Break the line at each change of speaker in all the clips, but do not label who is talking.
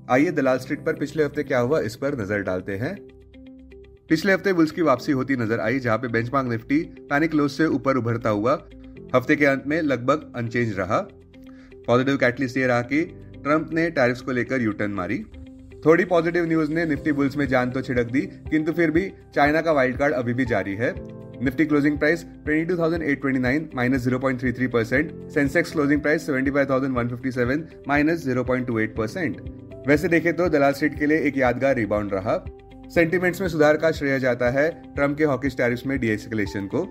आइए दलाल स्ट्रीट पर पिछले हफ्ते क्या हुआ इस पर नजर डालते हैं। पिछले हफ्ते बुल्स की वापसी होती नजर आई, जहां पे बेंचमार्क निफ्टी पैनिक क्लोज से ऊपर उभरता हुआ हफ्ते के अंत में लगभग अनचेंज रहा। पॉजिटिव कैटलिस्ट ये रहा कि ट्रंप ने टैरिफ्स को लेकर यू टर्न मारी। थोड़ी पॉजिटिव न्यूज ने निफ्टी बुल्स में जान तो छिड़क दी, किंतु फिर भी चाइना का वाइल्ड कार्ड अभी भी जारी है। Nifty closing price 22,829 minus 0.33%, Sensex closing price 75,157 minus 0.28%। वैसे देखें तो दलाल स्ट्रीट के लिए एक यादगार रिबाउंड रहा। सेंटिमेंट्स में सुधार का श्रेय जाता है ट्रंप के हॉकिश टैरिफ्स में डीएस्केलेशन को।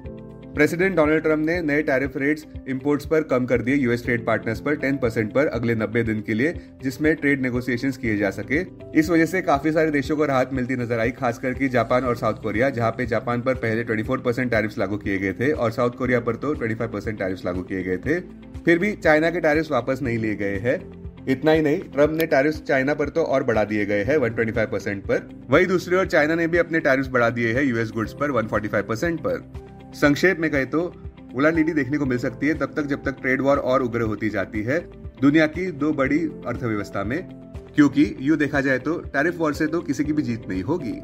प्रेसिडेंट डोनाल्ड ट्रंप ने नए टैरिफ रेट्स इंपोर्ट्स पर कम कर दिए यूएस ट्रेड पार्टनर्स पर 10% पर अगले 90 दिन के लिए, जिसमें ट्रेड नेगोशिएशंस किए जा सके। इस वजह से काफी सारे देशों को राहत मिलती नजर आई, खास करके जापान और साउथ कोरिया, जहां पे जापान पर पहले 24% टैरिफ्स लागू किए गए थे और साउथ कोरिया पर तो 25% टैरिफ्स लागू किए गए थे। फिर भी चाइना के टैरिफ्स वापस नहीं लिए गए हैं। इतना ही नहीं, ट्रंप ने टैरिफ्स चाइना पर तो और बढ़ा दिए गए हैं 125% पर। वही दूसरी ओर चाइना ने भी अपने टैरिफ्स बढ़ा दिए हैं यूएस गुड्स पर 145% पर। संक्षेप में कहे तो उलाढाली देखने को मिल सकती है तब तक जब तक ट्रेड वॉर और उग्र होती जाती है दुनिया की दो बड़ी अर्थव्यवस्था में, क्योंकि यूं देखा जाए तो टैरिफ वॉर से तो किसी की भी जीत नहीं होगी।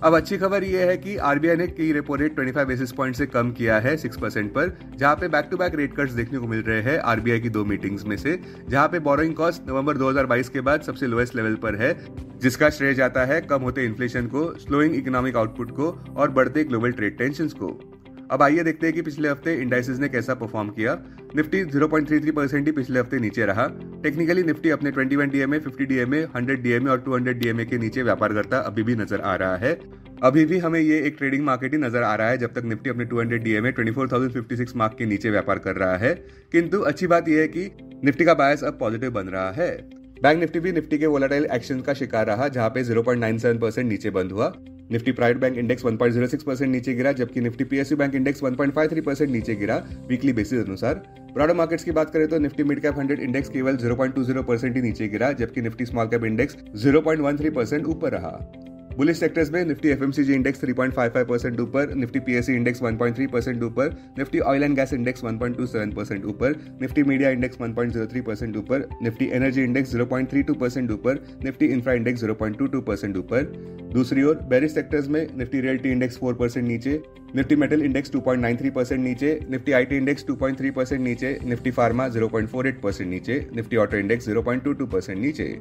अब अच्छी खबर यह है कि आरबीआई ने की रेपो रेट 25 बेसिस पॉइंट से कम किया है 6% पर, जहां पे back to back rate cuts देखने को मिल रहे हैं आरबीआई की दो मीटिंग्स में से, जहां पे बोरोइंग कॉस्ट नवंबर 2022 के बाद सबसे लोएस्ट लेवल पर है, जिसका श्रेय जाता है कम होते इन्फ्लेशन को, स्लोइंग इकोनॉमिक आउटपुट को और बढ़ते ग्लोबल ट्रेड टेंशंस को। अब आइए देखते हैं कि पिछले हफ्ते इंडाइसेस ने कैसा परफॉर्म किया। निफ्टी 0.33% ही पिछले हफ्ते नीचे रहा। टेक्निकली निफ्टी अपने 21 डीएमए, 50 डीएमए, 100 डीएमए और 200 डीएमए के नीचे व्यापार करता अभी भी नजर आ रहा है। अभी भी हमें ये एक ट्रेडिंग मार्केट ही नजर आ रहा है जब तक निफ्टी अपने 200 डीएमए 24,056 मार्क के नीचे व्यापार कर रहा है। किंतु अच्छी बात यह है कि निफ्टी का बायस अब पॉजिटिव बन रहा है। बैंक निफ्टी भी निफ्टी के वोलेटाइल एक्शन का शिकार रहा, जहां पे 0.97% नीचे बंद हुआ। निफ्टी प्राइवेट बैंक इंडेक्स 1.06% नीचे गिरा, जबकि निफ्टी पीएसयू बैंक इंडेक्स 1.53% नीचे गिरा वीकली बेसिस अनुसार। ब्रॉडर मार्केट्स की बात करें तो निफ्टी मिड कैप 100 इंडेक्स केवल 0.20% ही नीचे गिरा, जबकि निफ्टी स्मॉल कैप इंडेक्स 0.13% ऊपर रहा। बुलिश सेक्टर्स में निफ्टी एफएमसीजी इंडेक्स 3.55% ऊपर, निफ्टी पीएसयू इंडेक्स 1.3% ऊपर, Nifty oil and gas index 1.27% ऊपर, निफ्टी मीडिया इंडेक्स 1.03% ऊपर, निफ्टी एनर्जी इंडेक्स 0.32% ऊपर, निफ्टी इंफ्रा इंडेक्स 0.22% ऊपर। दूसरी ओर बेरिश सेक्टर्स में निफ्टी रियल्टी इंडेक्स 4% नीचे, निफ्टी मेटल इंडेक्स 2.93% नीचे, निफ्टी आईटी इंडेक्स 2.3% नीचे, निफ्टी फार्मा 0.48% नीचे, निफ्टी ऑटो इंडेक्स 0.22% नीचे।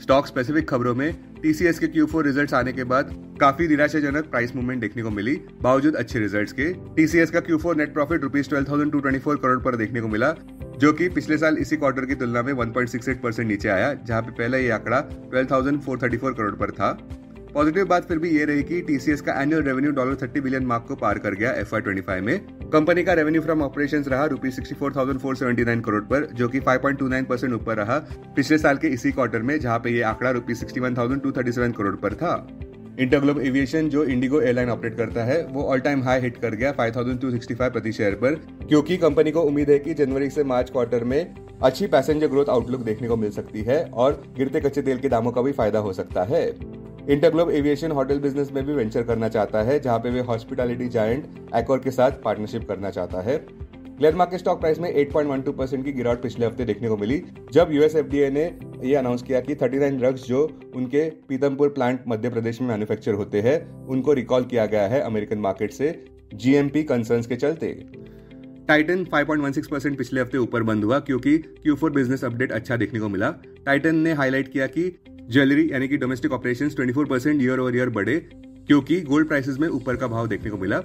स्टॉक स्पेसिफिक खबरों में टीसीएस के Q4 रिजल्ट्स आने के बाद काफी निराशाजनक प्राइस मूवमेंट देखने को मिली। बावजूद अच्छे रिजल्ट्स के टीसीएस का Q4 नेट प्रॉफिट ₹12,224 करोड़ पर देखने को मिला, जो कि पिछले साल इसी क्वार्टर की तुलना में 1.68% नीचे आया, जहां पे पहले ये आंकड़ा 12,434 करोड़ पर था। पॉजिटिव बात फिर भी ये रही कि टीसीएस का एनुअल रेवेन्यू $30 बिलियन मार्क को पार कर गया FY25 में। कंपनी का रेवेन्यू फ्रॉम ऑपरेशंस रहा ₹64,479 करोड़ पर, जो कि 5.29% ऊपर रहा पिछले साल के इसी क्वार्टर में, जहां पे ये आंकड़ा ₹61,237 करोड़ पर था। इंटरग्लोब एविएशन, जो इंडिगो एयरलाइन ऑपरेट करता है, वो ऑल टाइम हाई हिट कर गया 5,265 प्रति शेयर पर, क्योंकि कंपनी को उम्मीद है कि जनवरी से मार्च क्वार्टर में अच्छी पैसेंजर ग्रोथ आउटलुक देखने को मिल सकती है और गिरते कच्चे तेल के दामों का भी फायदा हो सकता है। इंटरग्लोब एविएशन होटल बिजनेस में भी वेंचर करना चाहता है, जहां पे वे हॉस्पिटैलिटी जायंट एक्वर के साथ पार्टनरशिप करना चाहता है। ग्लेड मार्केट स्टॉक प्राइस में 8.12% की गिरावट पिछले हफ्ते देखने को मिली, जब यूएस एफडीए ने यह अनाउंस किया कि 39 ड्रग्स जो उनके पीतमपुर प्लांट मध्य प्रदेश में मैन्युफैक्चर होते हैं, उनको रिकॉल किया गया है अमेरिकन मार्केट से जीएमपी कंसर्न्स के चलते। टाइटन 5.16% पिछले हफ्ते ऊपर बंद हुआ, क्योंकि Q4 बिजनेस अपडेट अच्छा देखने को मिला। टाइटन ने हाईलाइट किया कि ज्वेलरी यानी कि domestic operations 24% year over year बढ़े, क्योंकि गोल्ड प्राइसेस में ऊपर का भाव देखने को मिला।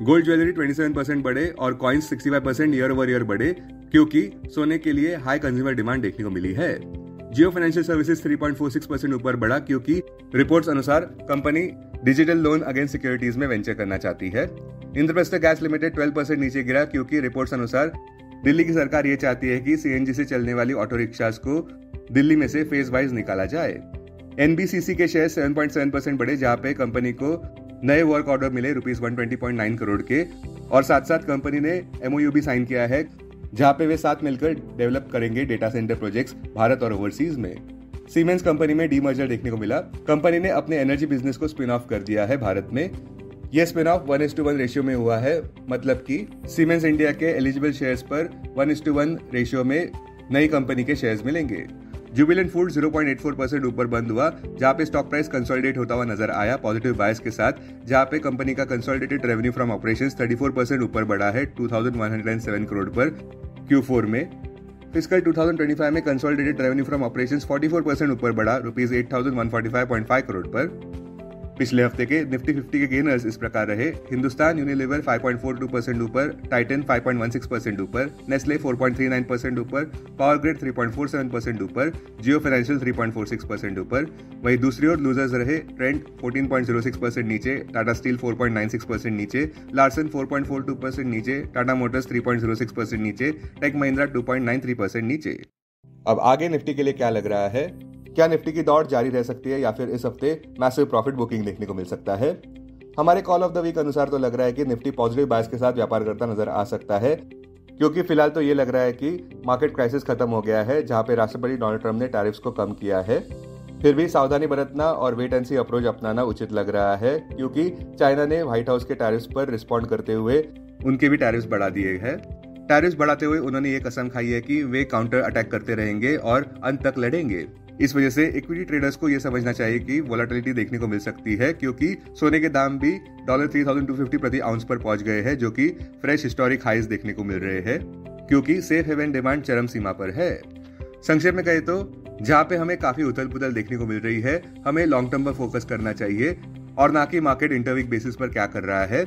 गोल्ड ज्वेलरी 27% बढ़े और कॉइन्स 65% ईयर ओवर ईयर बढ़े, क्योंकि सोने के लिए हाई कंज्यूमर डिमांड देखने को मिली है। जियो फाइनेंशियल सर्विसेज 3.46% ऊपर बढ़ा, क्योंकि रिपोर्ट्स अनुसार company digital loan against securities में वेंचर करना चाहती है। इंद्रप्रस्थ गैस लिमिटेड 12% नीचे गिरा, क्योंकि रिपोर्ट्स अनुसार दिल्ली की सरकार ये चाहती है कि सीएनजी से चलने वाली ऑटो रिक्शास को दिल्ली में से फेज वाइज निकाला जाए। एनबीसीसी के शेयर 7.7% बढ़े, जहां पे कंपनी को नए वर्क ऑर्डर मिले ₹120.9 करोड़ के, और साथ साथ कंपनी ने एमओयू भी साइन किया है जहां पे वे साथ मिलकर डेवलप करेंगे डेटा सेंटर प्रोजेक्ट्स भारत और ओवरसीज में। सीमेंस कंपनी में डीमर्जर देखने को मिला। कंपनी ने अपने एनर्जी बिजनेस को स्पिन ऑफ कर दिया है भारत में। यह स्पिन ऑफ 1:1 रेशियो में हुआ है, मतलब कि सीमेंस इंडिया के एलिजिबल शेयर्स पर 1:1 रेशियो में नई कंपनी के शेयर्स मिलेंगे। जुबिलेंट फूड 0.84% ऊपर बंद हुआ, जहां पे स्टॉक प्राइस कंसोलिडेट होता हुआ नजर आया पॉजिटिव बायस के साथ, जहां पे कंपनी का कंसोलिडेटेड रेवेन्यू फ्रॉम ऑपरेशंस 34% ऊपर बढ़ा है 2107 करोड़ पर Q4 में। फिस्कल 2025 में कंसोलिडेटेड रेवेन्यू फ्रॉम ऑपरेशंस 44% ऊपर बढ़ा रुपीज 8145.5 करोड़ पर। पिछले हफ्ते के निफ्टी 50 के गेनर्स इस प्रकार रहे: हिंदुस्तान यूनिलीवर 5.42% ऊपर, टाइटन 5.16% ऊपर, नेस्ले 4.39% ऊपर, पावर ग्रिड 3.47% ऊपर, जियो फाइनेंशियल 3.46% ऊपर। वहीं दूसरी ओर लूजर्स रहे ट्रेंट 14.06% नीचे, टाटा स्टील 4.96% नीचे, लार्सन 4.42% नीचे, टाटा मोटर्स 3.06% नीचे, टेक महिंद्रा 2.93% नीचे। अब आगे निफ्टी के लिए क्या लग रहा है? क्या निफ्टी की दौड़ जारी रह सकती है या फिर इस हफ्ते मैसिव प्रॉफिट बुकिंग देखने को मिल सकता है? हमारे कॉल ऑफ द वीक अनुसार तो लग रहा है कि निफ्टी पॉजिटिव बायस के साथ व्यापार करता नजर आ सकता है, क्योंकि फिलहाल तो ये लग रहा है कि मार्केट क्राइसिस खत्म हो गया है, जहां पे राष्ट्रपति डोनाल्ड ट्रंप ने टैरिफ्स को कम किया है। फिर भी सावधानी बरतना और वेट एंड सी अप्रोच अपनाना उचित लग रहा है, क्योंकि चाइना ने व्हाइट हाउस के टैरिफ्स पर रिस्पॉन्ड करते हुए उनके भी टैरिफ्स बढ़ा दिए हैं। टैरिफ्स बढ़ाते हुए उन्होंने ये कसम खाई है कि वे काउंटर अटैक करते रहेंगे और अंत तक लड़ेंगे। इस वजह से इक्विटी ट्रेडर्स को यह समझना चाहिए कि वोलेटिलिटी देखने को मिल सकती है, क्योंकि सोने के दाम भी $3250 प्रति आउंस पर पहुंच गए हैं, जो कि फ्रेश हिस्टोरिक हाईज देखने को मिल रहे हैं, क्योंकि सेफ हेवन डिमांड चरम सीमा पर है। संक्षेप में कहे तो जहां पे हमें काफी उथल पुथल देखने को मिल रही है, हमें लॉन्ग टर्म पर फोकस करना चाहिए और ना कि मार्केट इंटरवीक बेसिस पर क्या कर रहा है।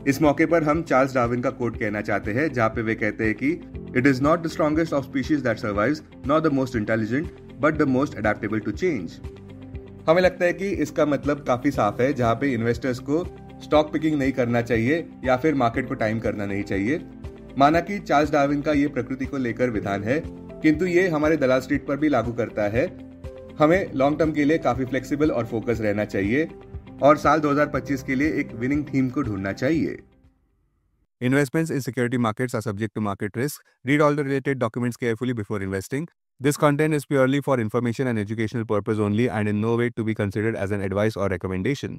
इस मौके पर हम चार्ल्स डार्विन का कोट कहना चाहते हैं, जहां पे वे कहते हैं कि it is not the strongest of species that survives, not the most intelligent, but the most adaptable to change. हमें लगता है कि इसका मतलब काफी साफ है, जहां पे इन्वेस्टर्स को स्टॉक पिकिंग नहीं करना चाहिए या फिर मार्केट को टाइम करना नहीं चाहिए। माना कि चार्ल्स डार्विन का ये प्रकृति को लेकर विधान है, किंतु ये हमारे दलाल स्ट्रीट पर भी लागू करता है। हमें लॉन्ग टर्म के लिए काफी फ्लेक्सिबल और फोकस रहना चाहिए और साल 2025 के लिए एक विनिंग थीम को ढूंढना चाहिए।
Investments in security markets are subject to market risk. Read all the related documents carefully before investing. This content is purely for information and educational purpose only and in no way to be considered as an advice or recommendation.